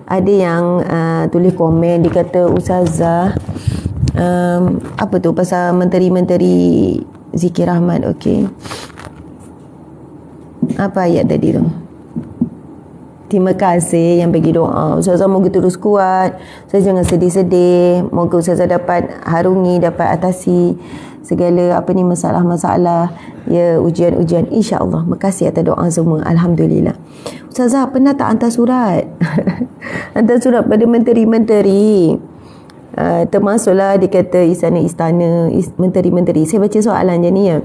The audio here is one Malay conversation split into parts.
Ada yang tulis komen, dia kata Ustazah, apa tu pasal menteri-menteri zikir rahmat. Okey, apa ayat tadi tu? Terima kasih yang bagi doa. Ustazah moga terus kuat. Saya jangan sedih-sedih. Moga Ustazah dapat harungi, dapat atasi segala masalah-masalah, ya, ujian-ujian, insya-Allah. Makasih atas doa semua. Alhamdulillah. Ustazah pernah tak hantar surat? Hantar surat pada menteri-menteri. Termasuklah dia kata istana-istana, menteri-menteri. Saya baca soalan je ni ya.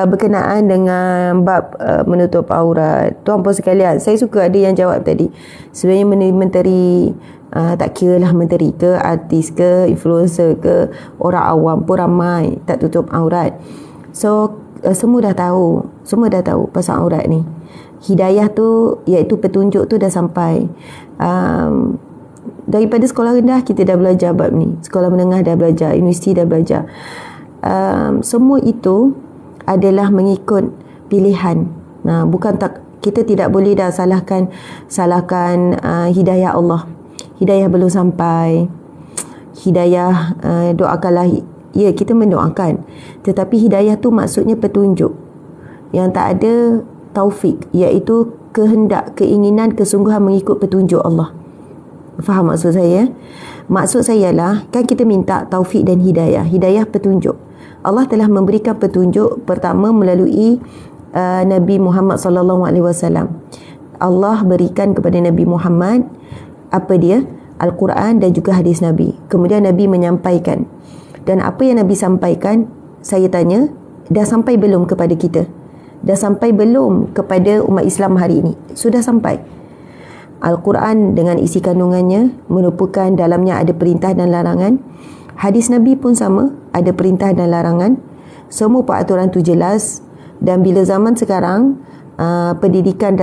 Berkenaan dengan bab menutup aurat. Tuan-puan sekalian, saya suka ada yang jawab tadi. Sebenarnya menteri tak kira lah menteri ke, artis ke, influencer ke, orang awam pun ramai tak tutup aurat. So semua dah tahu pasal aurat ni. Hidayah tu, iaitu petunjuk tu dah sampai. Daripada sekolah rendah kita dah belajar bab ni, sekolah menengah dah belajar, universiti dah belajar. Semua itu adalah mengikut pilihan. Bukan tak, kita tidak boleh dah salahkan hidayah Allah. Hidayah belum sampai. Hidayah doakanlah, ya, kita mendoakan, tetapi hidayah tu maksudnya petunjuk. Yang tak ada taufik, iaitu kehendak, keinginan, kesungguhan mengikut petunjuk Allah. Faham maksud saya? Maksud saya lah, kan kita minta taufik dan hidayah. Hidayah petunjuk. Allah telah memberikan petunjuk pertama melalui Nabi Muhammad sallallahu alaihi wasallam. Allah berikan kepada Nabi Muhammad apa dia? Al-Quran dan juga hadis Nabi. Kemudian Nabi menyampaikan. Dan apa yang Nabi sampaikan, saya tanya, dah sampai belum kepada kita? Dah sampai belum kepada umat Islam hari ini? Sudah sampai. Al-Quran dengan isi kandungannya merupakan dalamnya ada perintah dan larangan. Hadis Nabi pun sama, ada perintah dan larangan. Semua peraturan tu jelas. Dan bila zaman sekarang, pendidikan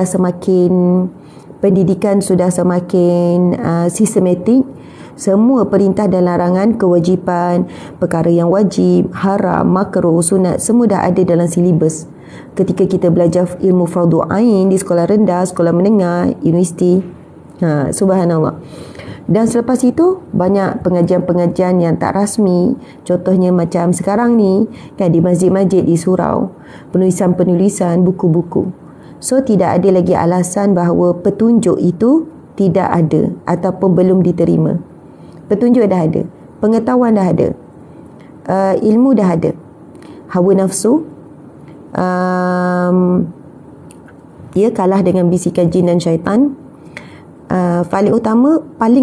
sudah semakin sistematik. Semua perintah dan larangan, kewajipan, perkara yang wajib, haram, makruh, sunat, semua dah ada dalam silibus. Ketika kita belajar ilmu fardu ain di sekolah rendah, sekolah menengah, universiti. Subhanallah. Dan selepas itu banyak pengajian-pengajian yang tak rasmi. Contohnya macam sekarang ni kan, di masjid-masjid, di surau, penulisan-penulisan, buku-buku. So tidak ada lagi alasan bahawa petunjuk itu tidak ada ataupun belum diterima. Petunjuk dah ada, pengetahuan dah ada, ilmu dah ada. Hawa nafsu ia kalah dengan bisikan jin dan syaitan. Paling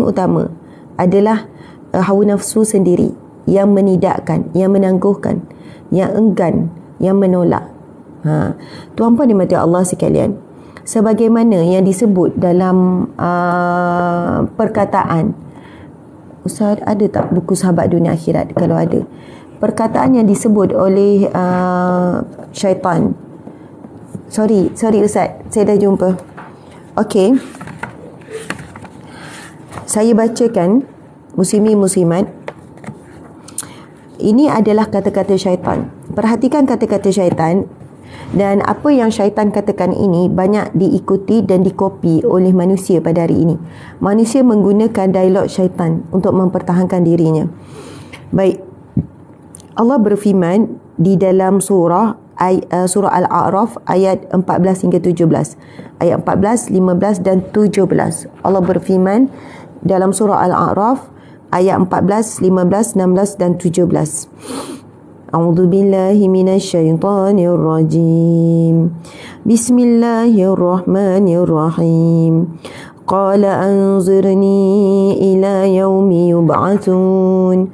utama adalah hawa nafsu sendiri yang menidakkan, yang menangguhkan, yang enggan, yang menolak. Tuan-puan dimati Allah sekalian, sebagaimana yang disebut dalam perkataan, Ustaz, ada tak buku Sahabat Dunia Akhirat? Kalau ada, perkataan yang disebut oleh syaitan. Sorry Ustaz, saya dah jumpa. Okey, saya bacakan, muslimi muslimat. Ini adalah kata-kata syaitan. Perhatikan kata-kata syaitan. Dan apa yang syaitan katakan ini banyak diikuti dan dikopi oleh manusia pada hari ini. Manusia menggunakan dialog syaitan untuk mempertahankan dirinya. Baik, Allah berfirman di dalam surah Al-A'raf ayat 14 hingga 17. Ayat 14, 15 dan 17. Allah berfirman dalam surah Al-A'raf ayat 14, 15, 16 dan 17. A'udzu billahi minasyaitonir rajim. Bismillahirrahmanirrahim. Qala anzirni ila yaumi yub'atsun.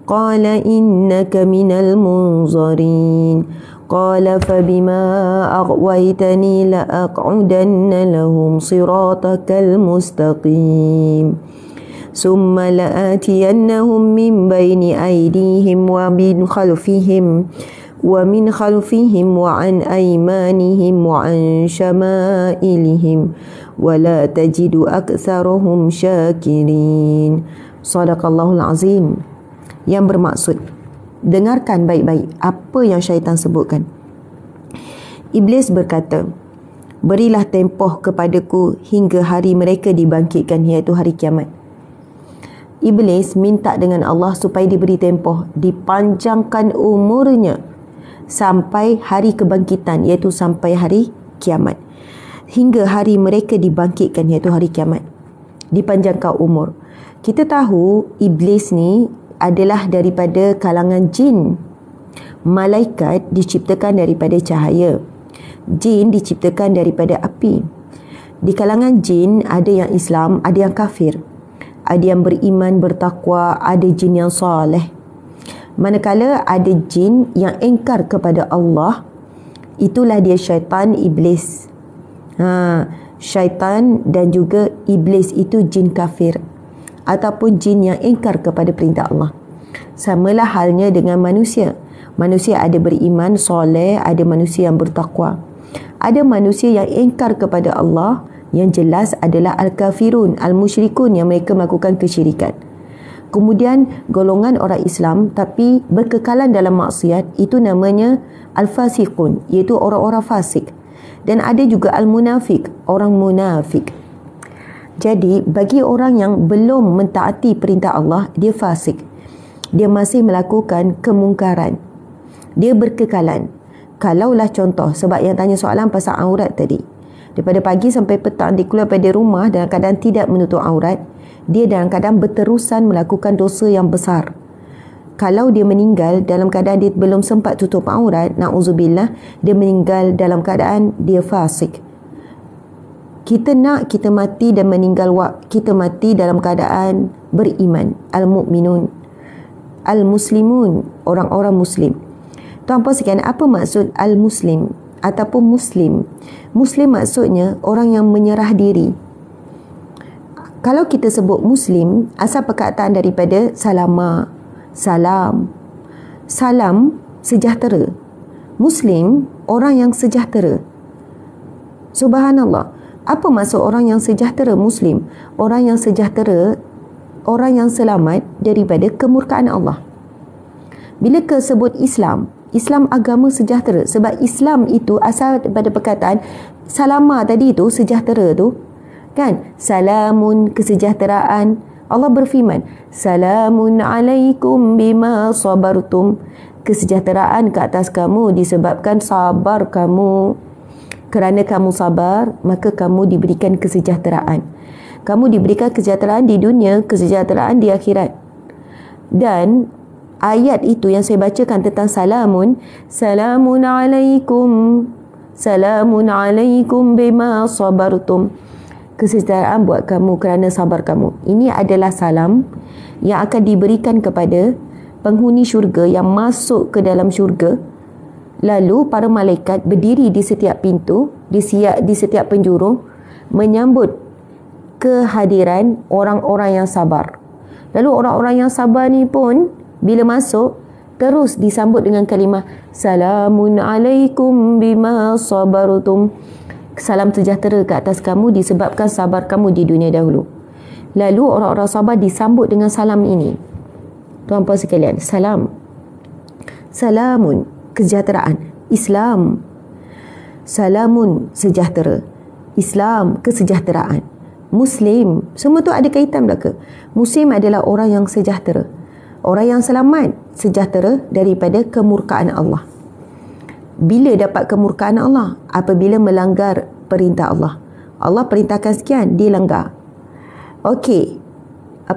Qala innaka minal munzarin. Qala fabima aghwaytani la aq'udanna lahum siratakal mustaqim. ثم لآتينهم من بين أيديهم ومن خلفهم وعن أيمانهم وعن شمائلهم ولا تجد أكثرهم شاكرين. Sadaqallahul Azim. Yang bermaksud, dengarkan baik-baik apa yang syaitan sebutkan. Iblis berkata, berilah tempoh kepadaku hingga hari mereka dibangkitkan, iaitu hari kiamat. Iblis minta dengan Allah supaya diberi tempoh, dipanjangkan umurnya sampai hari kebangkitan, iaitu sampai hari kiamat. Hingga hari mereka dibangkitkan, iaitu hari kiamat. Dipanjangkan umur. Kita tahu iblis ni adalah daripada kalangan jin. Malaikat diciptakan daripada cahaya. Jin diciptakan daripada api. Di kalangan jin ada yang Islam, ada yang kafir. Ada yang beriman, bertakwa, ada jin yang soleh. Manakala ada jin yang engkar kepada Allah, itulah dia syaitan, iblis. Syaitan dan juga iblis itu jin kafir ataupun jin yang engkar kepada perintah Allah. Samalah halnya dengan manusia. Manusia ada beriman, soleh, ada manusia yang bertakwa. Ada manusia yang engkar kepada Allah, yang jelas adalah al-kafirun, al-musyrikun, yang mereka melakukan kesyirikan. Kemudian golongan orang Islam tapi berkekalan dalam maksiat, itu namanya al-fasiqun, iaitu orang-orang fasik. Dan ada juga al-munafik, orang munafik. Jadi bagi orang yang belum mentaati perintah Allah, dia fasik. Dia masih melakukan kemungkaran. Dia berkekalan. Kalaulah contoh, sebab yang tanya soalan pasal aurat tadi, daripada pagi sampai petang dia keluar pada rumah dalam keadaan tidak menutup aurat, dia dalam keadaan berterusan melakukan dosa yang besar. Kalau dia meninggal dalam keadaan dia belum sempat tutup aurat, na'udzubillah, dia meninggal dalam keadaan dia fasik. Kita nak kita mati dan meninggal kita mati dalam keadaan beriman. Al-mu'minun, al-muslimun, orang-orang muslim. Tuan-puan sekalian, apa maksud al-muslim ataupun muslim? Muslim maksudnya orang yang menyerah diri. Kalau kita sebut muslim, asal perkataan daripada salama, salam. Salam, sejahtera. Muslim, orang yang sejahtera. Subhanallah. Apa maksud orang yang sejahtera? Muslim, orang yang sejahtera, orang yang selamat daripada kemurkaan Allah. Bila sebut Islam, Islam agama sejahtera, sebab Islam itu asal daripada perkataan salama tadi tu, sejahtera tu kan, salamun, kesejahteraan. Allah berfirman, salamun alaikum bima sabartum, kesejahteraan ke atas kamu disebabkan sabar kamu. Kerana kamu sabar, maka kamu diberikan kesejahteraan. Kamu diberikan kesejahteraan di dunia, kesejahteraan di akhirat. Dan ayat itu yang saya bacakan tentang salamun, salamun alaikum bima sabartum, kesejahteraan buat kamu kerana sabar kamu. Ini adalah salam yang akan diberikan kepada penghuni syurga yang masuk ke dalam syurga. Lalu para malaikat berdiri di setiap pintu, di setiap penjuru, menyambut kehadiran orang-orang yang sabar. Lalu orang-orang yang sabar ni pun bila masuk, terus disambut dengan kalimah salamun alaikum bima sabartum, salam sejahtera ke atas kamu disebabkan sabar kamu di dunia dahulu. Lalu orang-orang sabar disambut dengan salam ini. Tuan-puan sekalian, salam, salamun, kesejahteraan. Islam, salamun, sejahtera. Islam, kesejahteraan. Muslim, semua tu ada kaitan belaka. Muslim adalah orang yang sejahtera, orang yang selamat, sejahtera daripada kemurkaan Allah. Bila dapat kemurkaan Allah? Apabila melanggar perintah Allah. Allah perintahkan sekian, dia langgar. Okey,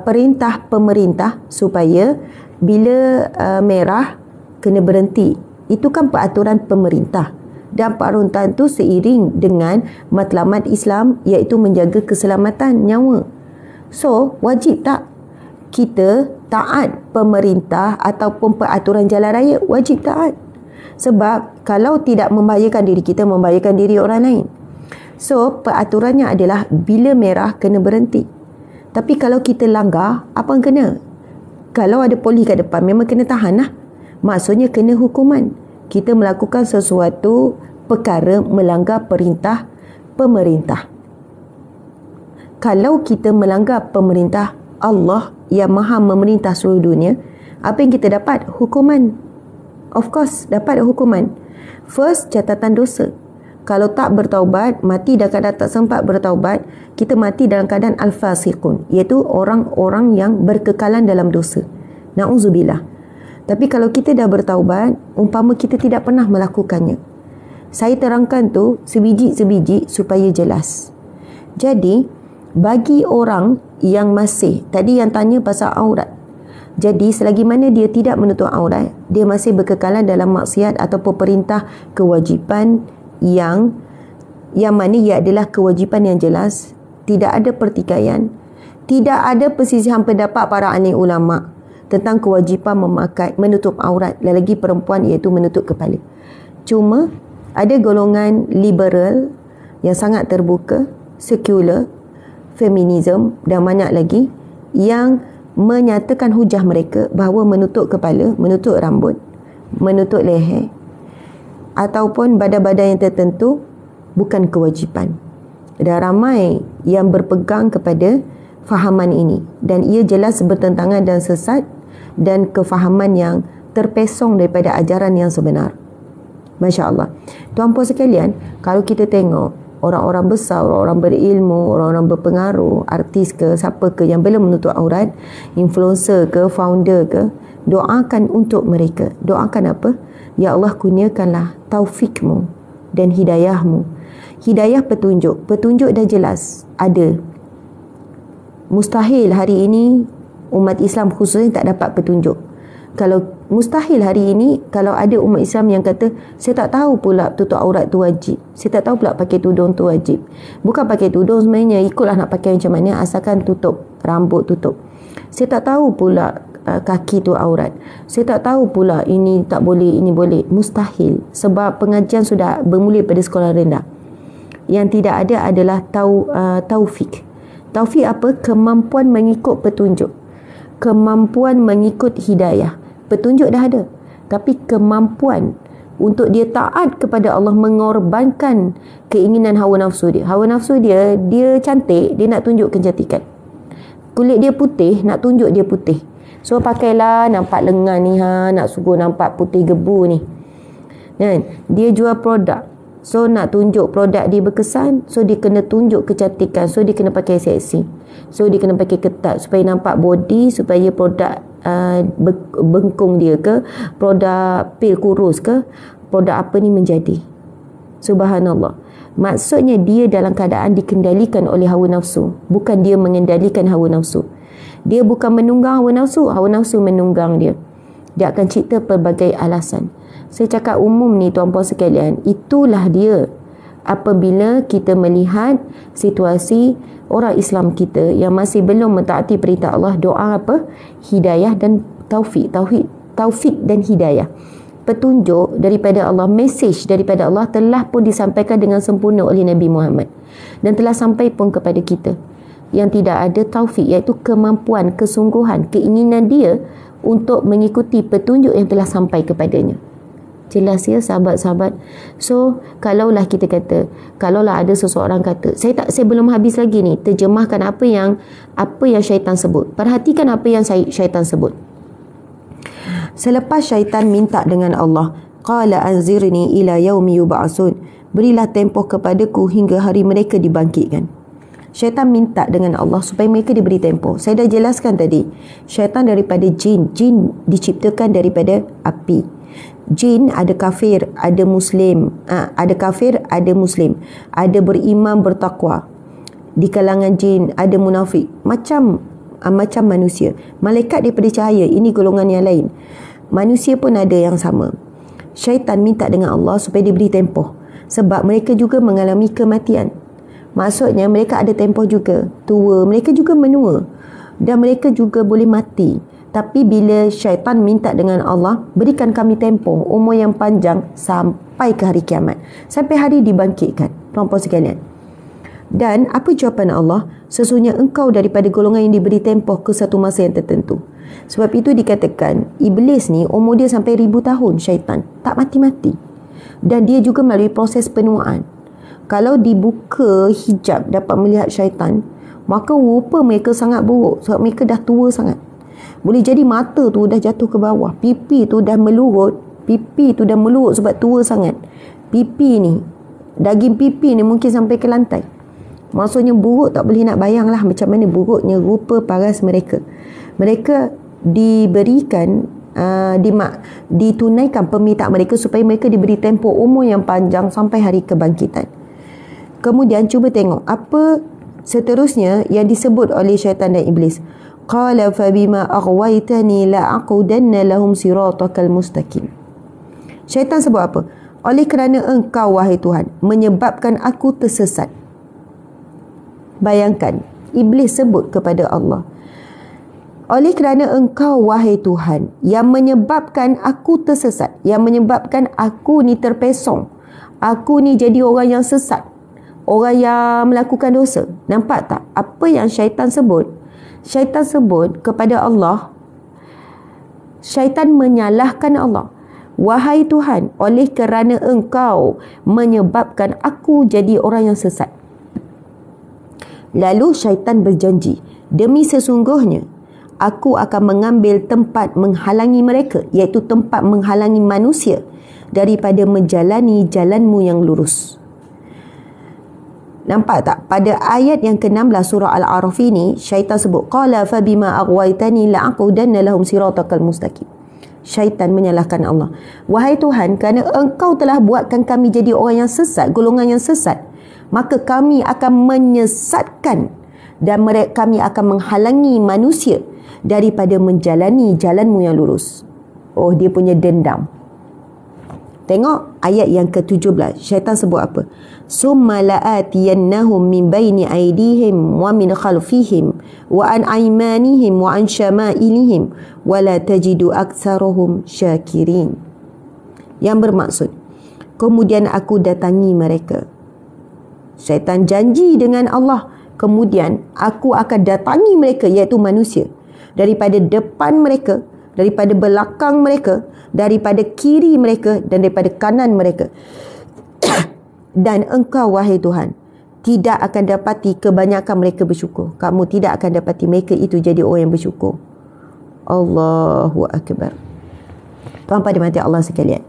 perintah pemerintah supaya bila merah kena berhenti. Itu kan peraturan pemerintah. Dan peraturan itu seiring dengan matlamat Islam, iaitu menjaga keselamatan nyawa. So, wajib tak kita taat pemerintah ataupun peraturan jalan raya? Wajib taat. Sebab kalau tidak membahayakan diri kita, membahayakan diri orang lain. So, peraturannya adalah bila merah kena berhenti. Tapi kalau kita langgar, apa yang kena? Kalau ada polis kat depan, memang kena tahan lah. Maksudnya kena hukuman. Kita melakukan sesuatu perkara melanggar perintah pemerintah. Kalau kita melanggar pemerintah Allah yang maha memerintah seluruh dunia, apa yang kita dapat? Hukuman. Of course, dapat hukuman. First, catatan dosa. Kalau tak bertaubat, mati dalam keadaan tak sempat bertaubat, kita mati dalam keadaan al-fasiqun, iaitu orang-orang yang berkekalan dalam dosa. Na'udzubillah. Tapi kalau kita dah bertaubat, umpama kita tidak pernah melakukannya. Saya terangkan tu sebiji-sebiji supaya jelas. Jadi, bagi orang yang masih, tadi yang tanya pasal aurat. Jadi, selagi mana dia tidak menutup aurat, dia masih berkekalan dalam maksiat ataupun perintah kewajipan yang mana ia adalah kewajipan yang jelas, tidak ada pertikaian, tidak ada persisihan pendapat para ahli ulama tentang kewajipan menutup aurat lelaki perempuan, iaitu menutup kepala. Cuma ada golongan liberal yang sangat terbuka, sekular, feminism dan banyak lagi yang menyatakan hujah mereka bahawa menutup kepala, menutup rambut, menutup leher ataupun badan-badan yang tertentu bukan kewajipan. Dan ramai yang berpegang kepada fahaman ini, dan ia jelas bertentangan dan sesat dan kefahaman yang terpesong daripada ajaran yang sebenar. Masya Allah. Tuan-puan sekalian, kalau kita tengok orang-orang besar, orang-orang berilmu, orang-orang berpengaruh, artis ke, siapa ke yang belum menutup aurat, influencer ke, founder ke, doakan untuk mereka. Doakan apa? Ya Allah, kurniakanlah taufikmu dan hidayahmu. Hidayah petunjuk. Petunjuk dah jelas ada. Mustahil hari ini umat Islam khususnya tak dapat petunjuk. Kalau mustahil hari ini kalau ada umat Islam yang kata, saya tak tahu pula tutup aurat tu wajib, saya tak tahu pula pakai tudung tu wajib. Bukan pakai tudung sebenarnya, ikutlah nak pakai macam mana, asalkan tutup rambut, tutup. Saya tak tahu pula kaki tu aurat, saya tak tahu pula ini tak boleh, ini boleh. Mustahil, sebab pengajian sudah bermula pada sekolah rendah. Yang tidak ada adalah taufik. Taufik apa? Kemampuan mengikut petunjuk, kemampuan mengikut hidayah. Petunjuk dah ada, tapi kemampuan untuk dia taat kepada Allah, mengorbankan keinginan hawa nafsu dia. Hawa nafsu dia cantik, dia nak tunjuk kecantikan. Kulit dia putih, nak tunjuk dia putih. So pakailah nampak lengan ni, nak suruh nampak putih gebu ni. Kan? Dia jual produk, so nak tunjuk produk dia berkesan, so dia kena tunjuk kecantikan, so dia kena pakai seksi, so dia kena pakai ketat supaya nampak body, supaya produk bengkung dia ke, produk pil kurus ke, produk apa ni menjadi. Subhanallah. Maksudnya dia dalam keadaan dikendalikan oleh hawa nafsu, bukan dia mengendalikan hawa nafsu. Dia bukan menunggang hawa nafsu menunggang dia. Dia akan cipta pelbagai alasan. Saya cakap umum ni tuan-puan sekalian, itulah dia apabila kita melihat situasi orang Islam kita yang masih belum mentaati perintah Allah. Doa apa? Hidayah dan taufik. Taufik dan hidayah. Petunjuk daripada Allah, mesej daripada Allah telah pun disampaikan dengan sempurna oleh Nabi Muhammad, dan telah sampai pun kepada kita. Yang tidak ada taufik, iaitu kemampuan, kesungguhan, keinginan dia untuk mengikuti petunjuk yang telah sampai kepadanya. Jelas ya sahabat-sahabat. So kalaulah kita kata, kalaulah ada seseorang kata, saya belum habis lagi ni terjemahkan apa yang syaitan sebut. Perhatikan apa yang syaitan sebut. Selepas syaitan minta dengan Allah, qala anzirni ila yaumi yub'atsun, berilah tempoh kepadaku hingga hari mereka dibangkitkan. Syaitan minta dengan Allah supaya mereka diberi tempoh. Saya dah jelaskan tadi, syaitan daripada jin diciptakan daripada api. Jin ada kafir, ada muslim, ada kafir, ada muslim, ada beriman, bertakwa. Di kalangan jin ada munafik, macam manusia. Malaikat daripada cahaya, ini golongan yang lain. Manusia pun ada yang sama. Syaitan minta dengan Allah supaya diberi tempoh, sebab mereka juga mengalami kematian. Maksudnya mereka ada tempoh juga, tua, mereka juga menua, dan mereka juga boleh mati. Tapi bila syaitan minta dengan Allah, berikan kami tempoh, umur yang panjang sampai ke hari kiamat, sampai hari dibangkitkan. Tuan-puan sekalian, dan apa jawapan Allah? Sesungguhnya engkau daripada golongan yang diberi tempoh ke satu masa yang tertentu. Sebab itu dikatakan iblis ni umur dia sampai 1000 tahun, syaitan tak mati-mati, dan dia juga melalui proses penuaan. Kalau dibuka hijab dapat melihat syaitan, maka rupa mereka sangat buruk, sebab mereka dah tua sangat. Boleh jadi mata tu dah jatuh ke bawah, pipi tu dah melurut sebab tua sangat. Pipi ni Daging pipi ni mungkin sampai ke lantai. Maksudnya buruk tak boleh nak bayang lah macam mana buruknya rupa paras mereka. Mereka diberikan ditunaikan permintaan mereka supaya mereka diberi tempoh umur yang panjang sampai hari kebangkitan. Kemudian cuba tengok apa seterusnya yang disebut oleh syaitan dan iblis. Qala fa bima aghwaytani la aqudanna lahum siratakal mustaqim. Syaitan sebut apa? Oleh kerana engkau wahai Tuhan menyebabkan aku tersesat. Bayangkan, iblis sebut kepada Allah, oleh kerana engkau wahai Tuhan yang menyebabkan aku tersesat, yang menyebabkan aku ni terpesong, aku ni jadi orang yang sesat, orang yang melakukan dosa. Nampak tak apa yang syaitan sebut? Syaitan sebut kepada Allah, syaitan menyalahkan Allah. Wahai Tuhan, oleh kerana engkau menyebabkan aku jadi orang yang sesat. Lalu syaitan berjanji, demi sesungguhnya aku akan mengambil tempat menghalangi mereka, iaitu tempat menghalangi manusia daripada menjalani jalanmu yang lurus. Nampak tak? Pada ayat yang ke-16 surah Al-A'raf ini, syaitan sebut, qala fa bima aghwaytani la'aqudanna lahum siratakal mustaqim. Syaitan menyalahkan Allah. Wahai Tuhan, kerana engkau telah buatkan kami jadi orang yang sesat, golongan yang sesat, maka kami akan menyesatkan dan kami akan menghalangi manusia daripada menjalani jalanmu yang lurus. Oh, dia punya dendam. Tengok ayat yang ke-17. Syaitan sebut apa? Summa la'atiyannahum min baini aydihim wa min khalfihim wa an aymanihim wa an syama'ilihim wa la tajidu aktsarahum syakirin. Yang bermaksud, kemudian aku datangi mereka. Syaitan janji dengan Allah, kemudian aku akan datangi mereka, iaitu manusia, daripada depan mereka, daripada belakang mereka, daripada kiri mereka dan daripada kanan mereka. Dan engkau wahai Tuhan tidak akan dapati kebanyakan mereka bersyukur. Kamu tidak akan dapati mereka itu jadi orang yang bersyukur. Allahu Akbar. Tuan pada mati Allah sekalian,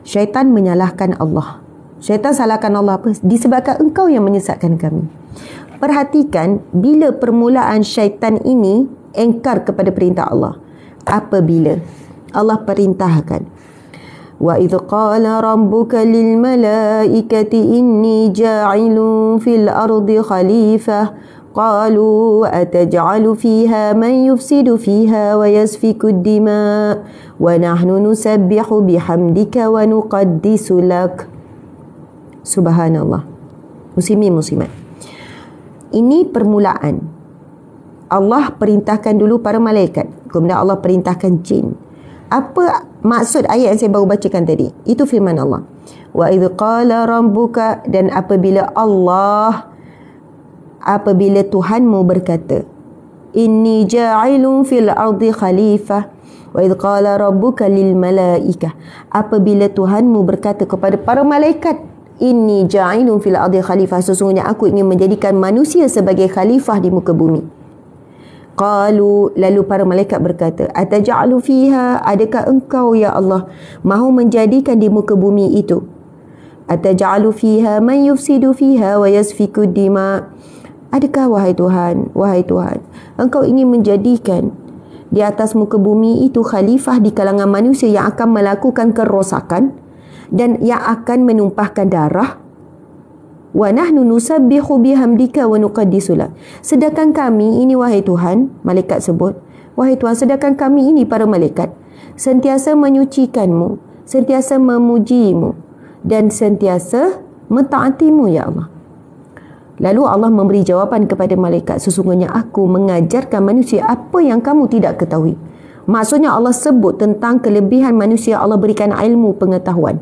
syaitan menyalahkan Allah. Syaitan salahkan Allah apa? Disebabkan engkau yang menyesatkan kami. Perhatikan bila permulaan syaitan ini engkar kepada perintah Allah. Apabila Allah perintahkan, wa idh qala rabbuka lil malaikati inni ja'ilun fil ardi khalifah qalu ataj'alu fiha man yufsidu fiha wa yasfiku ad-dima wa nahnu nusabbihu bihamdika wa nuqaddisu lak. Subhanallah. Muslimin muslimat, ini permulaan. Allah perintahkan dulu para malaikat, kemudian Allah perintahkan jin. Apa maksud ayat yang saya baru bacakan tadi? Itu firman Allah. Wa idh qala rabbuka, dan apabila Tuhanmu berkata, inni ja'ilun fil ardi khalifah. Wa idh qala rabbuka lil malaikah, apabila Tuhanmu berkata kepada para malaikat, inni ja'ilun fil ardi khalifah, sesungguhnya aku ingin menjadikan manusia sebagai khalifah di muka bumi. Qalu, lalu para malaikat berkata, ataj'alu fiha, adakah engkau ya Allah mahu menjadikan di muka bumi itu, ataj'alu fiha man yufsidu fiha wa yasfiku dima, adakah wahai Tuhan engkau ingin menjadikan di atas muka bumi itu khalifah di kalangan manusia yang akan melakukan kerosakan dan yang akan menumpahkan darah? Wa nahnu nusabbihu bihamdika wa nuqaddisu lak. Sedangkan kami ini wahai Tuhan, malaikat sebut, wahai Tuhan, sedangkan kami ini para malaikat sentiasa menyucikanmu, sentiasa memujimu dan sentiasa mentaatimu ya Allah. Lalu Allah memberi jawapan kepada malaikat, sesungguhnya aku mengajarkan manusia apa yang kamu tidak ketahui. Maksudnya Allah sebut tentang kelebihan manusia, Allah berikan ilmu pengetahuan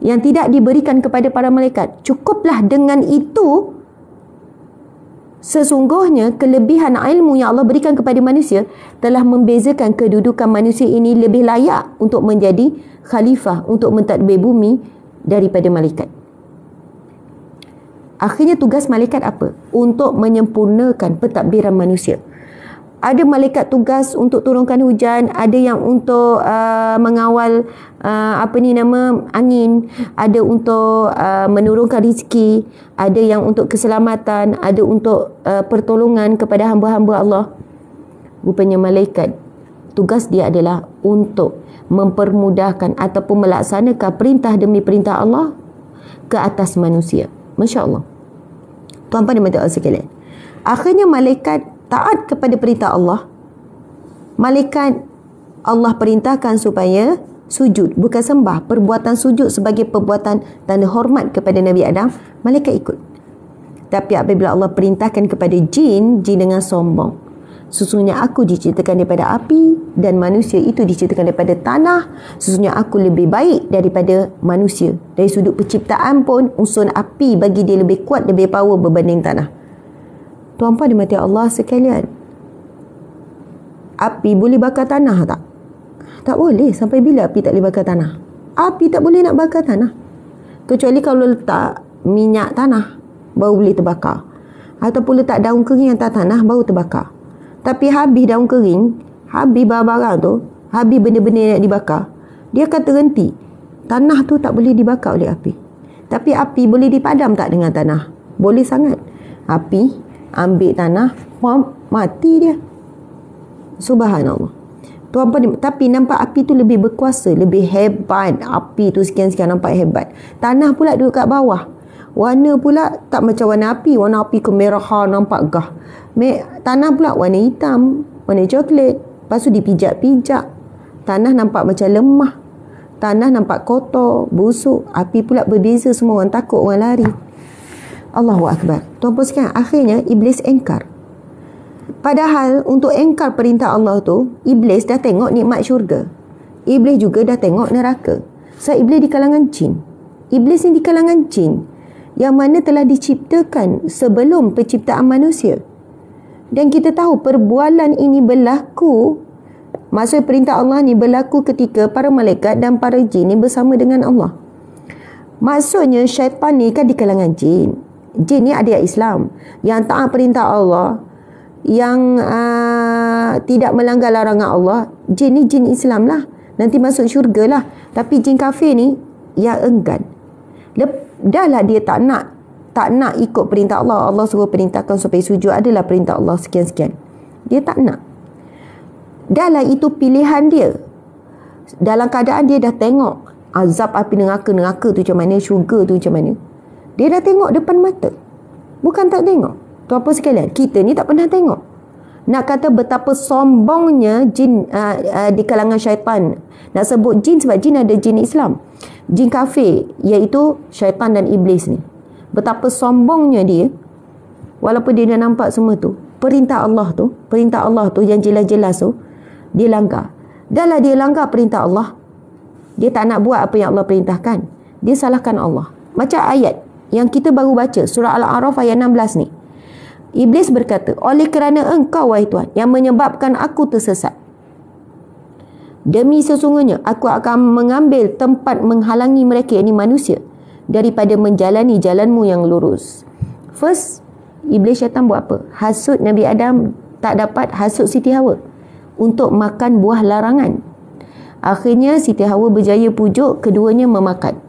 yang tidak diberikan kepada para malaikat. Cukuplah dengan itu. Sesungguhnya kelebihan ilmu yang Allah berikan kepada manusia telah membezakan kedudukan manusia ini lebih layak untuk menjadi khalifah, untuk mentadbir bumi daripada malaikat. Akhirnya tugas malaikat apa? Untuk menyempurnakan pentadbiran manusia. Ada malaikat tugas untuk turunkan hujan, ada yang untuk mengawal angin, ada untuk menurunkan rezeki, ada yang untuk keselamatan, ada untuk pertolongan kepada hamba-hamba Allah. Rupanya malaikat tugas dia adalah untuk mempermudahkan ataupun melaksanakan perintah demi perintah Allah ke atas manusia. Masya Allah. Tuan-tuan dan puan-puan sekalian, akhirnya malaikat taat kepada perintah Allah. Malaikat Allah perintahkan supaya sujud, bukan sembah. Perbuatan sujud sebagai perbuatan tanda hormat kepada Nabi Adam, malaikat ikut. Tapi apabila Allah perintahkan kepada jin dengan sombong, sesungguhnya aku diciptakan daripada api dan manusia itu diciptakan daripada tanah. Sesungguhnya aku lebih baik daripada manusia. Dari sudut penciptaan pun unsur api bagi dia lebih kuat, lebih power berbanding tanah. Tuan-puan dimati Allah sekalian, api boleh bakar tanah tak? Tak boleh. Sampai bila api tak boleh bakar tanah? Api tak boleh nak bakar tanah, kecuali kalau letak minyak tanah baru boleh terbakar, ataupun letak daun kering atas tanah baru terbakar. Tapi habis daun kering, habis barang-barang tu, habis benda-benda yang nak dibakar, dia akan terhenti. Tanah tu tak boleh dibakar oleh api. Tapi api boleh dipadam tak dengan tanah? Boleh sangat. Api ambil tanah, mati dia. Subhanallah. Tuan-puan, tapi nampak api tu lebih berkuasa, lebih hebat. Api tu sekian-sekian nampak hebat. Tanah pula duduk kat bawah. Warna pula tak macam warna api kemerahan, nampak gah. Tanah pula warna hitam, warna coklat. Lepas tu dipijak-pijak. Tanah nampak macam lemah. Tanah nampak kotor, busuk. Api pula berbeza, semua orang takut, orang lari. Allahu Akbar. Tuan-puan sekalian, akhirnya Iblis engkar. Padahal untuk engkar perintah Allah tu, Iblis dah tengok nikmat syurga. Iblis juga dah tengok neraka. So, Iblis di kalangan jin. Iblis ni di kalangan jin, yang mana telah diciptakan sebelum penciptaan manusia. Dan kita tahu perbualan ini berlaku, maksud perintah Allah ni berlaku ketika para malaikat dan para jin ni bersama dengan Allah. Maksudnya syaitan ni kan di kalangan jin. Jin ni ada yang Islam, yang taat perintah Allah, yang tidak melanggar larangan Allah. Jin ni jin Islam lah, nanti masuk syurga lah. Tapi jin kafir ni yang enggan. Dah lah dia tak nak ikut perintah Allah. Allah suruh perintahkan supaya sujud adalah perintah Allah sekian-sekian. Dia tak nak. Dah lah itu pilihan dia. Dalam keadaan dia dah tengok azab api neraka tu macam mana, syurga tu macam mana. Dia dah tengok depan mata. Bukan tak tengok. Tuan-puan sekalian, kita ni tak pernah tengok. Nak kata betapa sombongnya jin di kalangan syaitan. Nak sebut jin sebab jin ada jin Islam, jin kafir, iaitu syaitan dan iblis ni. Betapa sombongnya dia, walaupun dia dah nampak semua tu, perintah Allah tu yang jelas-jelas tu dia langgar. Dah lah dia langgar perintah Allah, dia tak nak buat apa yang Allah perintahkan, dia salahkan Allah. Macam ayat yang kita baru baca, surah Al-A'raf ayat 16 ni. Iblis berkata, oleh kerana engkau wahai Tuhan yang menyebabkan aku tersesat, demi sesungguhnya aku akan mengambil tempat menghalangi mereka, ini manusia, daripada menjalani jalanmu yang lurus. First, Iblis syaitan buat apa? Hasut Nabi Adam, tak dapat hasut Siti Hawa untuk makan buah larangan. Akhirnya Siti Hawa berjaya pujuk keduanya memakan.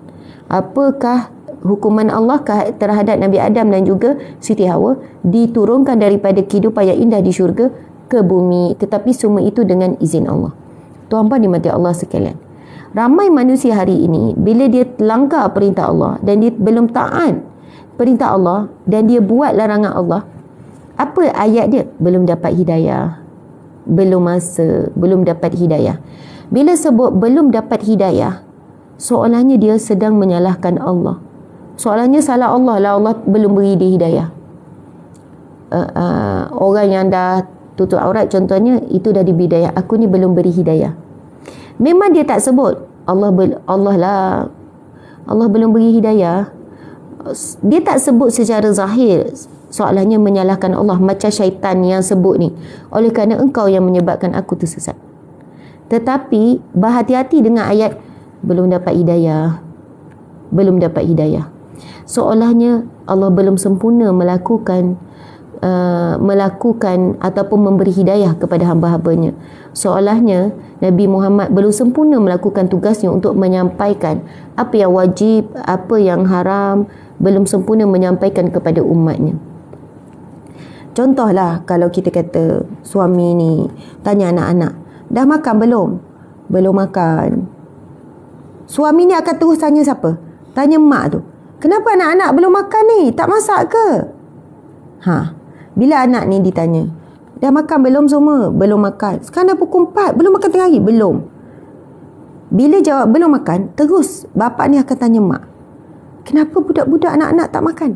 Apakah hukuman Allah terhadap Nabi Adam dan juga Siti Hawa? Diturunkan daripada kehidupan yang indah di syurga ke bumi, tetapi semua itu dengan izin Allah. Tuan-tuan dimati Allah sekalian, ramai manusia hari ini bila dia langgar perintah Allah dan dia belum taat perintah Allah dan dia buat larangan Allah, apa ayat dia? Belum dapat hidayah, belum masa, belum dapat hidayah. Bila sebut belum dapat hidayah, soalannya dia sedang menyalahkan Allah. Soalannya salah Allah lah, Allah belum beri dia hidayah. Orang yang dah tutup aurat contohnya, itu dah diberi hidayah, aku ni belum beri hidayah. Memang dia tak sebut Allah belum beri hidayah. Dia tak sebut secara zahir, soalannya menyalahkan Allah macam syaitan yang sebut ni, oleh kerana engkau yang menyebabkan aku tersesat. Tetapi berhati-hati dengan ayat belum dapat hidayah, belum dapat hidayah. Seolahnya Allah belum sempurna melakukan melakukan ataupun memberi hidayah kepada hamba-hambanya. Seolahnya Nabi Muhammad belum sempurna melakukan tugasnya untuk menyampaikan apa yang wajib, apa yang haram, belum sempurna menyampaikan kepada umatnya. Contohlah, kalau kita kata suami ni tanya anak-anak, dah makan belum? Belum makan. Suami ni akan terus tanya siapa? Tanya mak tu. Kenapa anak-anak belum makan ni? Tak masak ke? Bila anak ni ditanya, dah makan belum semua? Belum makan. Sekarang dah pukul 4, belum makan tengah hari? Belum. Bila jawab belum makan, terus bapak ni akan tanya mak, kenapa budak-budak anak-anak tak makan?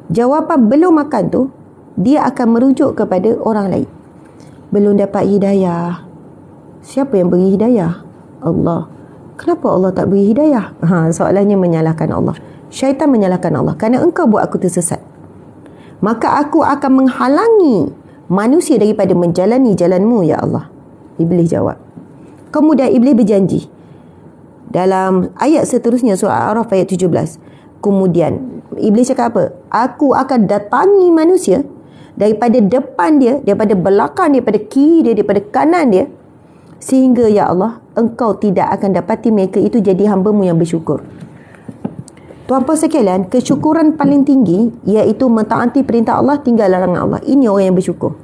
Jawapan belum makan tu, dia akan merujuk kepada orang lain. Belum dapat hidayah. Siapa yang beri hidayah? Allah. Kenapa Allah tak beri hidayah? Soalannya menyalahkan Allah. Syaitan menyalahkan Allah. Kerana engkau buat aku tersesat, maka aku akan menghalangi manusia daripada menjalani jalanmu, ya Allah. Iblis jawab. Kemudian Iblis berjanji dalam ayat seterusnya, surah Al-A'raf ayat 17. Kemudian Iblis cakap apa? Aku akan datangi manusia daripada depan dia, daripada belakang dia, daripada kiri dia, daripada kanan dia, sehingga ya Allah, engkau tidak akan dapati mereka itu jadi hamba-Mu yang bersyukur. Tuan-puan sekalian, kesyukuran paling tinggi iaitu mentaati perintah Allah, tinggal larangan Allah. Ini orang yang bersyukur.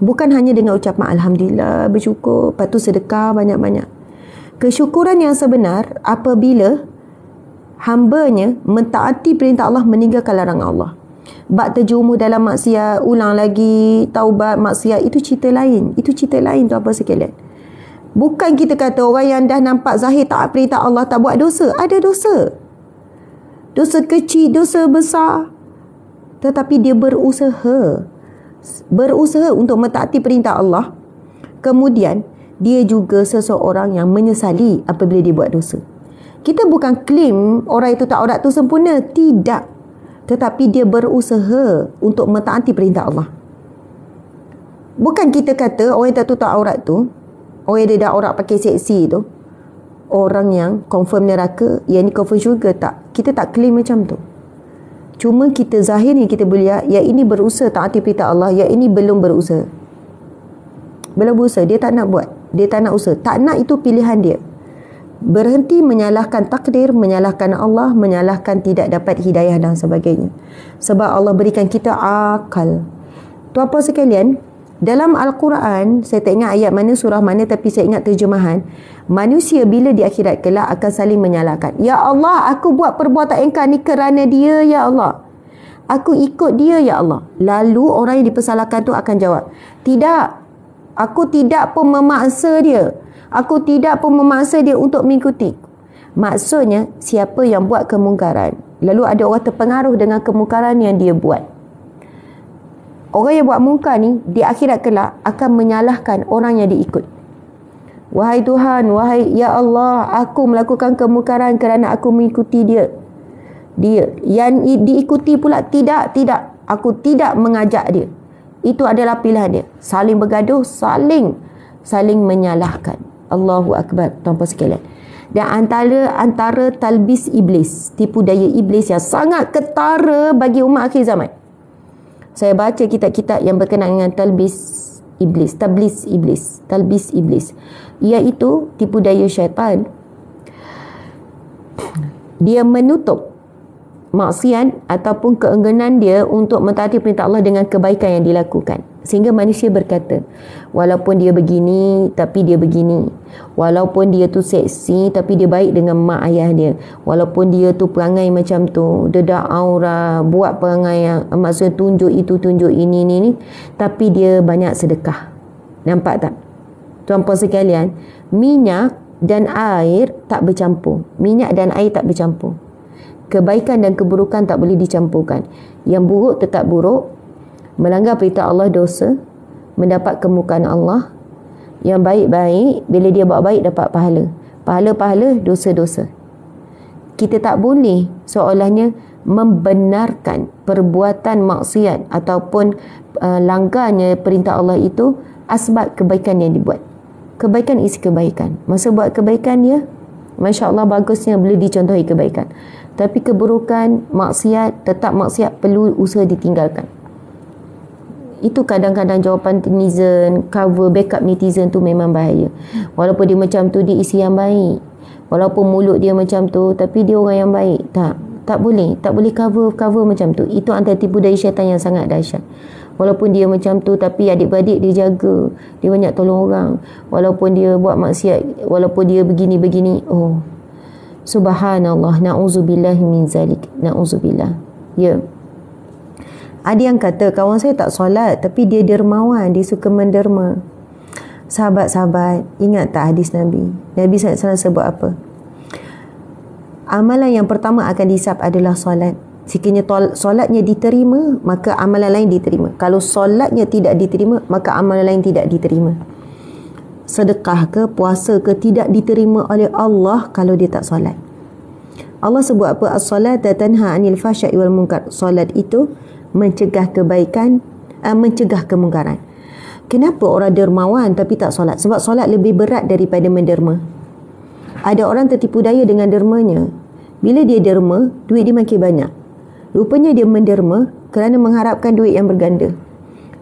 Bukan hanya dengan ucapan Alhamdulillah, bersyukur, lepas tu sedekah banyak-banyak. Kesyukuran yang sebenar apabila hambanya mentaati perintah Allah, meninggalkan larangan Allah. Bak terjerumus dalam maksiat, ulang lagi, taubat, maksiat, itu cerita lain. Itu cerita lain, tuan-puan sekalian. Bukan kita kata orang yang dah nampak zahir taat perintah Allah tak buat dosa. Ada dosa. Dosa kecil, dosa besar. Tetapi dia berusaha untuk mentaati perintah Allah. Kemudian dia juga seseorang yang menyesali apabila dia buat dosa. Kita bukan klaim orang itu tak aurat tu sempurna. Tidak. Tetapi dia berusaha untuk mentaati perintah Allah. Bukan kita kata orang yang tak tutup aurat tu, orang yang dia dah aurat pakai seksi tu, orang yang confirm neraka, yang ni confirm syurga. Tak. Kita tak claim macam tu. Cuma kita zahirnya kita boleh lihat, yang ini berusaha taati perintah Allah, yang ini belum berusaha. Belum berusaha, dia tak nak buat. Dia tak nak usaha. Tak nak, itu pilihan dia. Berhenti menyalahkan takdir, menyalahkan Allah, menyalahkan tidak dapat hidayah dan sebagainya. Sebab Allah berikan kita akal. Tuan-puan sekalian, dalam Al-Quran, saya tak ingat ayat mana, surah mana, tapi saya ingat terjemahan. Manusia bila di akhirat kelak akan saling menyalahkan. Ya Allah, aku buat perbuatan engkau ni kerana dia, ya Allah. Aku ikut dia, ya Allah. Lalu orang yang dipersalahkan tu akan jawab, tidak, aku tidak pun memaksa dia. Aku tidak pun memaksa dia untuk mengikuti. Maksudnya, siapa yang buat kemungkaran, lalu ada orang terpengaruh dengan kemungkaran yang dia buat. Orang yang buat mungkar ni, di akhirat kelak akan menyalahkan orang yang diikut. Wahai Tuhan, wahai ya Allah, aku melakukan kemungkaran kerana aku mengikuti dia. Dia yang diikuti pula tidak, aku tidak mengajak dia. Itu adalah pilihan dia. Saling bergaduh, saling menyalahkan. Allahu Akbar, tuan-puan sekalian. Dan antara talbis iblis, tipu daya iblis yang sangat ketara bagi umat akhir zaman. Saya baca kitab-kitab yang berkenaan dengan talbis iblis, iaitu tipu daya syaitan. Dia menutup maksiat ataupun keengganan dia untuk mentaati perintah Allah dengan kebaikan yang dilakukan. Sehingga manusia berkata, walaupun dia begini, tapi dia begini. Walaupun dia tu seksi, tapi dia baik dengan mak ayah dia. Walaupun dia tu perangai macam tu, dedak aura, buat perangai yang maksudnya tunjuk itu, tunjuk ini, tapi dia banyak sedekah. Nampak tak? Tuan-puan sekalian, minyak dan air tak bercampur. Minyak dan air tak bercampur. Kebaikan dan keburukan tak boleh dicampurkan. Yang buruk tetap buruk. Melanggar perintah Allah dosa, mendapat kemurkaan Allah. Yang baik-baik, bila dia buat baik dapat pahala. Pahala-pahala, dosa-dosa. Kita tak boleh seolahnya membenarkan perbuatan maksiat ataupun langgarnya perintah Allah itu asbab kebaikan yang dibuat. Kebaikan isi kebaikan. Masa buat kebaikan dia Masya Allah, bagusnya boleh dicontohi kebaikan. Tapi keburukan, maksiat, tetap maksiat, perlu usaha ditinggalkan. Itu kadang-kadang jawapan netizen, cover backup netizen tu memang bahaya. Walaupun dia macam tu, dia isi yang baik. Walaupun mulut dia macam tu, tapi dia orang yang baik. Tak boleh cover macam tu. Itu antara tipu daya syaitan yang sangat dahsyat. Walaupun dia macam tu, tapi adik-beradik dia jaga, dia banyak tolong orang. Walaupun dia buat maksiat, walaupun dia begini-begini, oh subhanallah, na'udzubillah min zalik, na'udzubillah. Ya, ada yang kata kawan saya tak solat tapi dia dermawan, dia suka menderma. Sahabat-sahabat, ingat tak hadis Nabi? Nabi SAW sebut apa? Amalan yang pertama akan dihisap adalah solat. Sekiranya solatnya diterima, maka amalan lain diterima. Kalau solatnya tidak diterima, maka amalan lain tidak diterima. Sedekah ke, puasa ke, tidak diterima oleh Allah kalau dia tak solat. Allah sebut apa? As-salata tanha 'anil fahsya'i wal munkar. Solat itu mencegah kebaikan, mencegah kemungkaran. Kenapa orang dermawan tapi tak solat? Sebab solat lebih berat daripada menderma. Ada orang tertipu daya dengan dermanya. Bila dia derma, duit dia makin banyak. Rupanya dia menderma kerana mengharapkan duit yang berganda.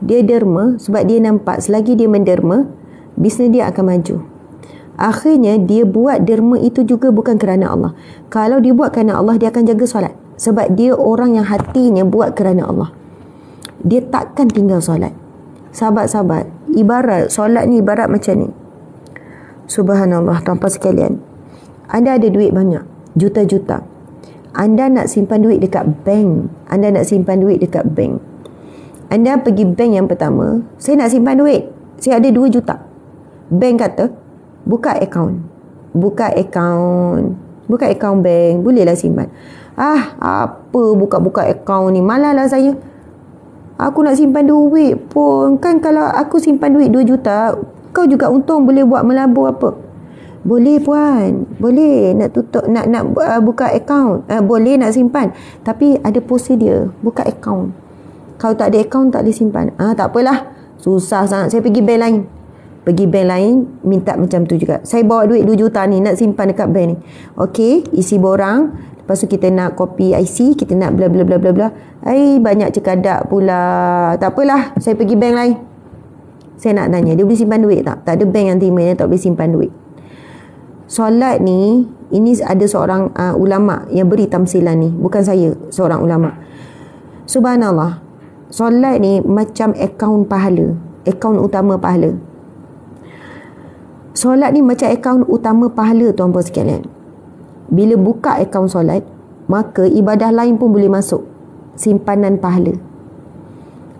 Dia derma sebab dia nampak selagi dia menderma, bisnes dia akan maju. Akhirnya dia buat derma itu juga bukan kerana Allah. Kalau dia buat kerana Allah, dia akan jaga solat. Sebab dia orang yang hatinya buat kerana Allah. Dia takkan tinggal solat. Sahabat-sahabat, ibarat solat ni ibarat macam ni. Subhanallah, tuan-tuan sekalian. Anda ada duit banyak, juta-juta. Anda nak simpan duit dekat bank. Anda pergi bank yang pertama, saya nak simpan duit. Saya ada 2 juta. Bank kata, buka akaun bank, bolehlah simpan. Apa buka-buka akaun ni, malah lah saya. Aku nak simpan duit pun. Kan kalau aku simpan duit 2 juta, kau juga untung boleh buat melabur apa. Boleh puan, boleh nak tutup, nak buka akaun, boleh nak simpan. Tapi ada prosedur buka akaun. Kalau tak ada akaun tak boleh simpan. Tak apalah, susah sangat. Saya pergi bank lain, minta macam tu juga. Saya bawa duit 2 juta ni, nak simpan dekat bank ni. Okey, isi borang. Lepas tu kita nak copy IC, kita nak bla bla bla bla bla. Banyak cekadak pula. Tak apalah, saya pergi bank lain. Saya nak tanya, dia boleh simpan duit tak? Tak ada bank yang terima dia tak boleh simpan duit. Solat ni, ini ada seorang ulama yang beri tamsilan ni. Bukan saya, seorang ulama. Subhanallah, solat ni macam akaun pahala, akaun utama pahala. Solat ni macam akaun utama pahala, tuan-tuan sekalian. Bila buka akaun solat, maka ibadah lain pun boleh masuk simpanan pahala.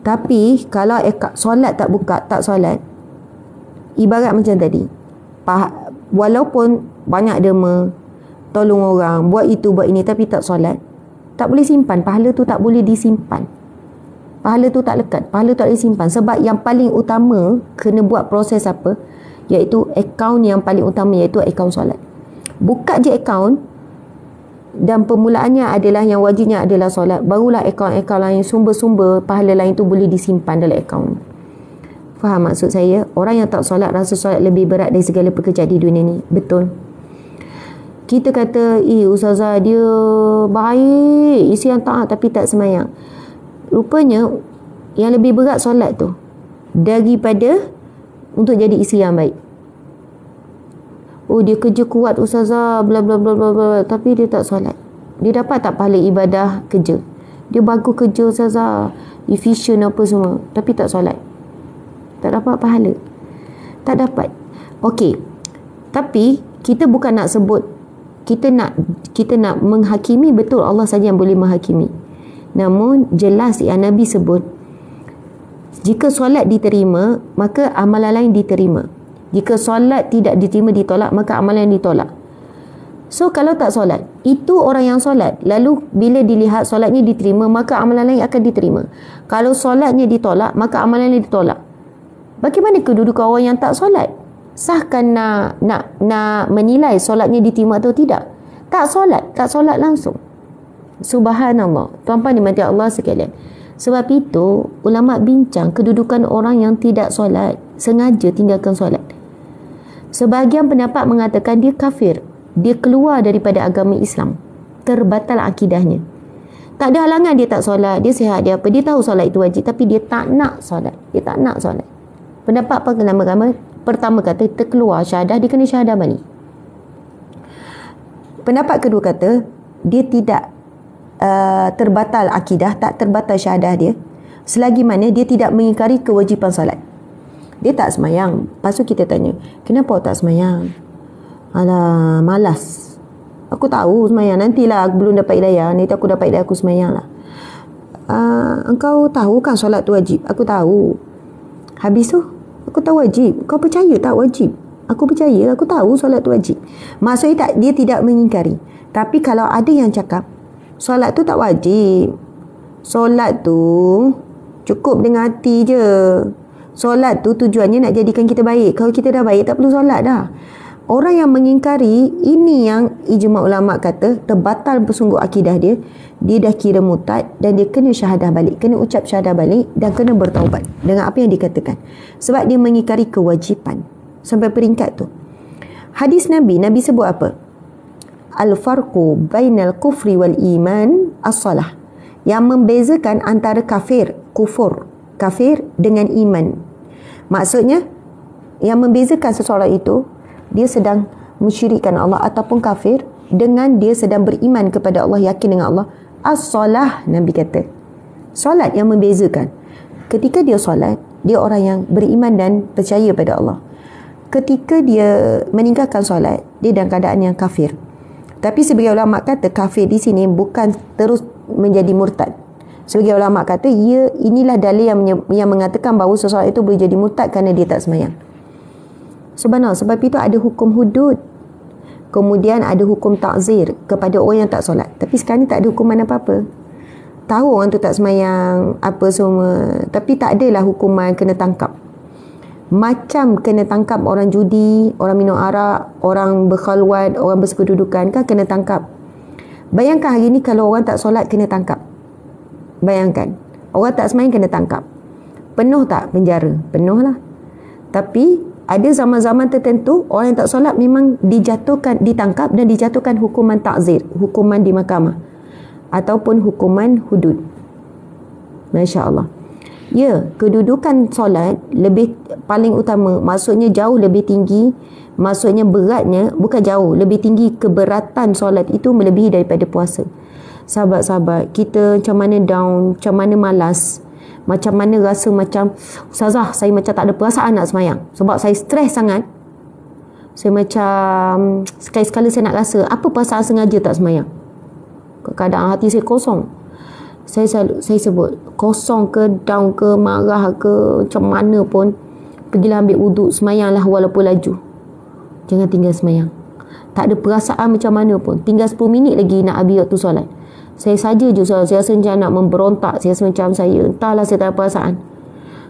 Tapi kalau solat tak buka, tak solat, ibarat macam tadi, walaupun banyak derma, tolong orang, buat itu buat ini, tapi tak solat, tak boleh simpan. Pahala tu tak boleh disimpan. Pahala tu tak lekat, pahala tu tak boleh simpan. Sebab yang paling utama kena buat proses apa? Iaitu akaun yang paling utama, iaitu akaun solat. Buka je akaun, dan permulaannya adalah, yang wajibnya adalah solat. Barulah akaun-akaun lain, sumber-sumber pahala lain tu boleh disimpan dalam akaun. Faham maksud saya? Orang yang tak solat rasa solat lebih berat dari segala pekerjaan di dunia ni. Betul. Kita kata, ustazah dia baik, isi yang taat tapi tak semayang. Rupanya yang lebih berat solat tu daripada untuk jadi isteri yang baik. Dia kerja kuat ustazah, bla bla bla bla bla, tapi dia tak solat. Dia dapat tak pahala ibadah kerja? Dia bagus kerja ustazah, efisien apa semua, tapi tak solat. Tak dapat pahala. Tak dapat. Okey. Tapi kita bukan nak sebut, kita nak menghakimi, betul Allah saja yang boleh menghakimi. Namun jelas yang Nabi sebut, jika solat diterima, maka amalan lain diterima. Jika solat tidak diterima, ditolak, maka amalan ditolak. So kalau tak solat, itu orang yang solat, lalu bila dilihat solatnya diterima, maka amalan lain akan diterima. Kalau solatnya ditolak, maka amalan lain ditolak. Bagaimana kedudukan orang yang tak solat? Sahkan nak menilai solatnya diterima atau tidak? Tak solat langsung. Subhanallah. Tuan-tuan dimati Allah sekalian. Sebab itu ulama bincang kedudukan orang yang tidak solat, sengaja tinggalkan solat. Sebahagian pendapat mengatakan dia kafir. dia keluar daripada agama Islam, terbatal akidahnya. Tak ada halangan dia tak solat, dia sihat, dia apa, dia tahu solat itu wajib, tapi dia tak nak solat. Dia tak nak solat. Pendapat pertama kata terkeluar syahadah, dia kena syahadah balik. Pendapat kedua kata dia tidak terbatal akidah, tak terbatal syahadah dia, selagi mana dia tidak mengingkari kewajipan solat. Dia tak semayang. Lepas tu kita tanya, kenapa tak semayang? Alah, malas. Aku tahu semayang, nantilah aku belum dapat hidayah, nanti aku dapat hidayah aku semayang lah. Engkau tahu kan solat tu wajib? Aku tahu. Habis tu aku tahu wajib, kau percaya tak wajib? Aku percaya, aku tahu solat tu wajib. Maksudnya tak, dia tidak mengingkari. Tapi kalau ada yang cakap solat tu tak wajib, solat tu cukup dengan hati je, solat tu tujuannya nak jadikan kita baik, kalau kita dah baik tak perlu solat dah. Orang yang mengingkari ini yang ijma' ulama kata terbatal bersungguh akidah dia, dia dah kira murtad dan dia kena syahadah balik, kena ucap syahadah balik dan kena bertaubat dengan apa yang dikatakan, sebab dia mengingkari kewajipan. Sampai peringkat tu hadis Nabi sebut apa? Al-farqu bainal kufri wal iman as-salah. Yang membezakan antara kafir dengan iman. Maksudnya yang membezakan seseorang itu, dia sedang mensyirikkan Allah ataupun kafir, dengan dia sedang beriman kepada Allah, yakin dengan Allah. As-salah, Nabi kata, solat yang membezakan. Ketika dia solat, dia orang yang beriman dan percaya pada Allah. Ketika dia meninggalkan solat, dia dalam keadaan yang kafir. Tapi sebagai ulama kata kafir di sini bukan terus menjadi murtad. Sebagai ulama kata inilah dalil yang mengatakan bahawa seseorang itu boleh jadi murtad kerana dia tak semayang. Subhanallah, sebab itu ada hukum hudud, kemudian ada hukum ta'zir kepada orang yang tak solat. Tapi sekarang ni tak ada hukuman apa-apa. Tahu orang tu tak semayang apa semua, tapi tak adalah hukuman kena tangkap. Macam kena tangkap orang judi, orang minum arak, orang berkhalwat, orang bersekedudukan, kan kena tangkap. Bayangkan hari ni kalau orang tak solat kena tangkap. Bayangkan, orang tak semayang kena tangkap. Penuh tak penjara? Penuh lah. Tapi ada zaman-zaman tertentu orang yang tak solat memang ditangkap dan dijatuhkan hukuman ta'zir, hukuman di mahkamah ataupun hukuman hudud. Masya Allah. Ya, kedudukan solat paling utama, maksudnya jauh lebih tinggi, maksudnya beratnya bukan jauh, lebih tinggi keberatan solat itu melebihi daripada puasa. Sahabat-sahabat, kita macam mana down, macam mana malas, macam mana rasa macam, Ustazah, saya macam tak ada perasaan nak semayang sebab saya stres sangat. Saya macam sekali-sekala saya nak rasa apa perasaan sengaja tak semayang. Keadaan hati saya kosong. Saya sebut kosong ke, down ke, marah ke, macam mana pun, pergilah ambil wuduk, semayanglah walaupun laju. Jangan tinggal semayang. Tak ada perasaan macam mana pun, tinggal 10 minit lagi nak habis waktu solat. Saya saja je, saya rasa macam nak memberontak. Saya rasa macam entahlah, saya tak ada perasaan.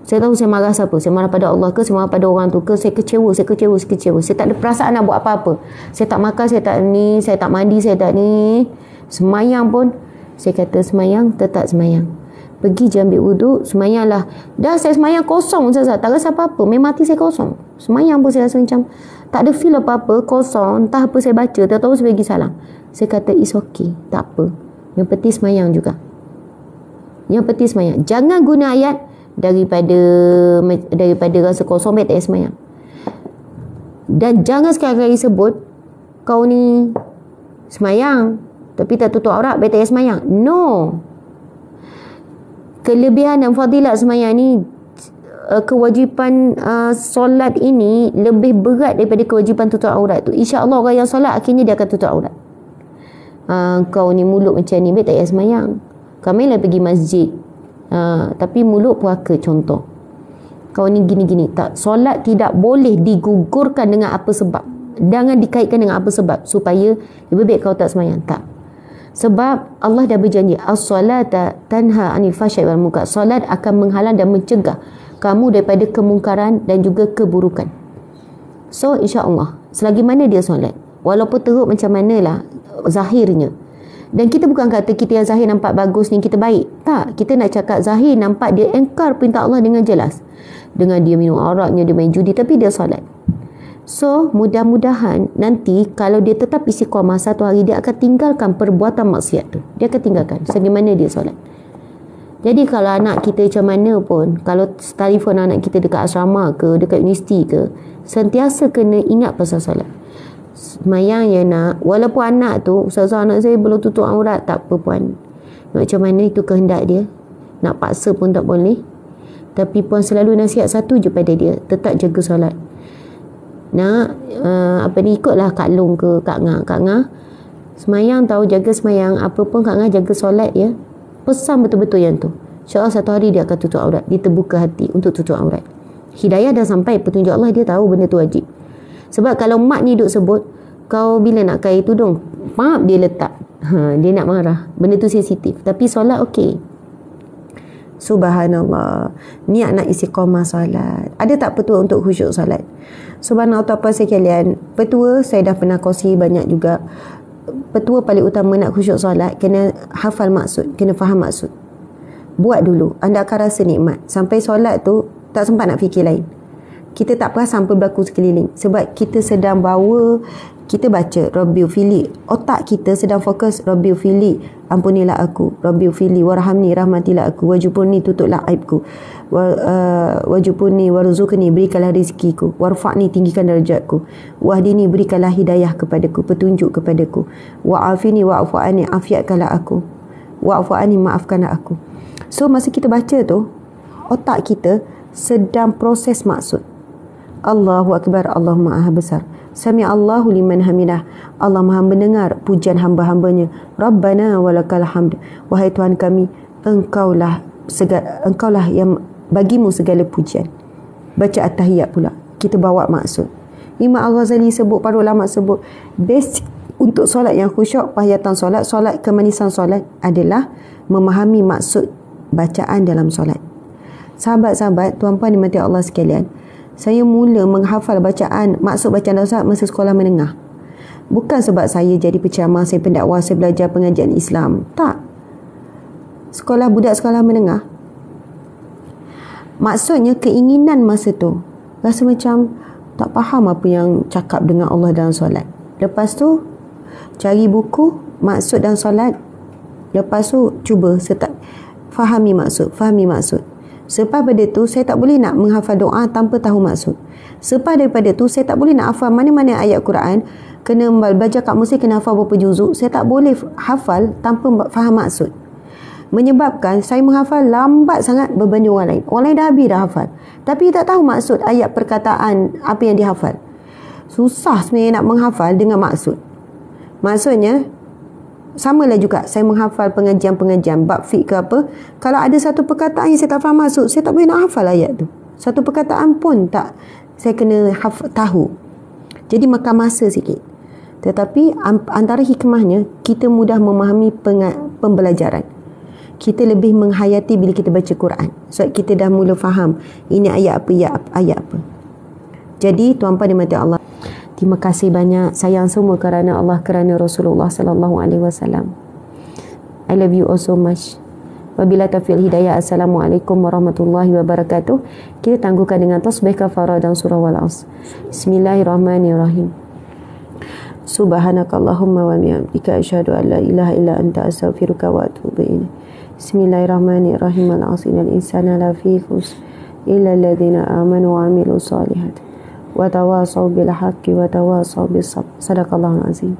Saya tahu saya marah siapa. Saya marah pada Allah ke, saya marah pada orang tu ke, saya kecewa. Saya tak ada perasaan nak buat apa-apa. Saya tak makan, saya tak ni, saya tak mandi, saya tak ni. Semayang pun, saya kata semayang, tetap semayang. Pergi je ambil wuduk, semayanglah. Dah saya semayang kosong saja, tak rasa apa-apa. Memang hati saya kosong. Semayang pun saya rasa macam tak ada feel apa-apa, kosong. Entah apa saya baca, tak tahu saya bagi salam. Saya kata it's okay, tak apa. Yang penting semayang juga. Yang penting semayang. Jangan guna ayat daripada rasa kosong baik tak semayang. Dan jangan sekali-kali sebut kau ni semayang tapi tak tutup aurat baik tak semayang. No. Kelebihan dan fadilat semayang ni, kewajipan solat ini lebih berat daripada kewajipan tutup aurat tu. InsyaAllah orang yang solat akhirnya dia akan tutup aurat. Kau ni mulut macam ni baik tak payah semayang. Kami lah pergi masjid, tapi mulut puaka contoh. Kau ni gini-gini. Tak, solat tidak boleh digugurkan dengan apa sebab. Jangan dikaitkan dengan apa sebab supaya lebih baik kau tak semayang. Tak. Sebab Allah dah berjanji, as-salata tanha 'anil fahsya'i wal munkar. Solat akan menghalang dan mencegah kamu daripada kemungkaran dan juga keburukan. So insya-Allah, selagi mana dia solat, walaupun teruk macam manalah zahirnya. Dan kita bukan kata kita yang zahir nampak bagus ni kita baik. Tak, kita nak cakap zahir nampak dia engkar perintah Allah dengan jelas. Dengan dia minum araknya, dia main judi, tapi dia solat. So mudah-mudahan nanti kalau dia tetap istiqamah, satu hari dia akan tinggalkan perbuatan maksiat tu. Dia akan tinggalkan sebagaimana dia solat. Jadi kalau anak kita macam mana pun, kalau telefon anak kita dekat asrama ke, dekat universiti ke, sentiasa kena ingat pasal solat. Semayang ya nak, walaupun anak tu, ustazah anak saya belum tutup aurat, tak apa puan, macam mana itu kehendak dia, nak paksa pun tak boleh. Tapi puan selalu nasihat satu je pada dia, tetap jaga solat. Nak ikutlah Kak Long ke Kak Ngah semayang tahu, jaga semayang, apa pun Kak Ngah jaga solat ya. Pesan betul-betul yang tu. InsyaAllah satu hari dia akan tutup aurat, dia terbuka hati untuk tutup aurat. Hidayah dah sampai, petunjuk Allah, dia tahu benda tu wajib. Sebab kalau mak ni duk sebut, kau bila nak kaya tudung, maaf dia letak, dia nak marah, benda tu sensitif. Tapi solat okey. Subhanallah, niat nak istiqamah solat. Ada tak petua untuk khusyuk solat? Subhanallah, tuan-tuan sekalian, petua saya dah pernah kongsi banyak juga. Petua paling utama nak khusyuk solat, kena hafal maksud, kena faham maksud. Buat dulu, anda akan rasa nikmat. Sampai solat tu tak sempat nak fikir lain. Kita tak perasan apa berlaku sekeliling, sebab kita sedang bawa, kita baca Rabbiufili, otak kita sedang fokus Rabbiufili, ampunilah aku, Rabbiufili warhamni, rahmatilah aku, wajupuni, tutuplah aibku, wajupuni warzuqni, berikanlah rezekiku, warfa'ni, tinggikan darjatku, wahdini, berikanlah hidayah kepadaku, petunjuk kepadaku, wa'afini wa'afu'ani, afiatkanlah aku, wa'afu'ani, maafkanlah aku. So masa kita baca tu, otak kita sedang proses maksud. Allahu Akbar, Allah Maha Besar. Sami Allahu liman hamidah. Allah Maha mendengar pujian hamba-hambanya. Rabbana walakal hamd. Wahai Tuhan kami, Engkaulah yang bagimu segala pujian. Baca at-tahiyat pula. Kita bawa maksud. Imam Al-Ghazali sebut, para ulama sebut, basic untuk solat yang khusyuk, pahiyatan solat, solat kemanisan solat adalah memahami maksud bacaan dalam solat. Sahabat-sahabat, tuan-puan dimati Allah sekalian, saya mula menghafal bacaan, maksud bacaan dalam solat masa sekolah menengah. Bukan sebab saya jadi penceramah, saya pendakwah, saya belajar pengajian Islam. Tak. Budak sekolah menengah. Maksudnya keinginan masa tu. Rasa macam tak faham apa yang cakap dengan Allah dalam solat. Lepas tu, cari buku, maksud dalam solat. Lepas tu, cuba fahami maksud. Selepas daripada tu, saya tak boleh nak menghafal doa tanpa tahu maksud. Selepas daripada tu, saya tak boleh nak hafal mana-mana ayat Quran. Kena belajar kat Mesir, kena hafal berapa juzuk. Saya tak boleh hafal tanpa faham maksud. Menyebabkan saya menghafal lambat sangat berbanding orang lain. Orang lain dah habis dah hafal, tapi tak tahu maksud ayat perkataan apa yang dihafal. Susah sebenarnya nak menghafal dengan maksud. Maksudnya, samalah juga saya menghafal pengajian-pengajian bab fiqh ke apa, kalau ada satu perkataan yang saya tak faham maksud, saya tak boleh nak hafal ayat tu. Satu perkataan pun tak, saya kena tahu. Jadi makan masa sikit. Tetapi antara hikmahnya, kita mudah memahami pembelajaran. Kita lebih menghayati bila kita baca Quran, sebab kita dah mula faham ini ayat apa, ayat apa. Jadi tuan-puan dimati Allah, terima kasih banyak, sayang semua kerana Allah, kerana Rasulullah sallallahu alaihi wasallam. I love you all so much. Wabila taufiq hidayah. Assalamualaikum warahmatullahi wabarakatuh. Kita tangguhkan dengan tasbih kafarah dan surah Wal-Asr. Bismillahirrahmanirrahim. Subhanakallahumma wa bihamdika asyhadu an la ilaha illa anta astaghfiruka wa atubu ilaik. Bismillahirrahmanirrahim. Al-'asri innal insana lafi khusr illa alladhina amanu wa 'amilus solihati wa tawasaw bil haqqi wa tawasaw bis sabr. Sadaqallahul azim.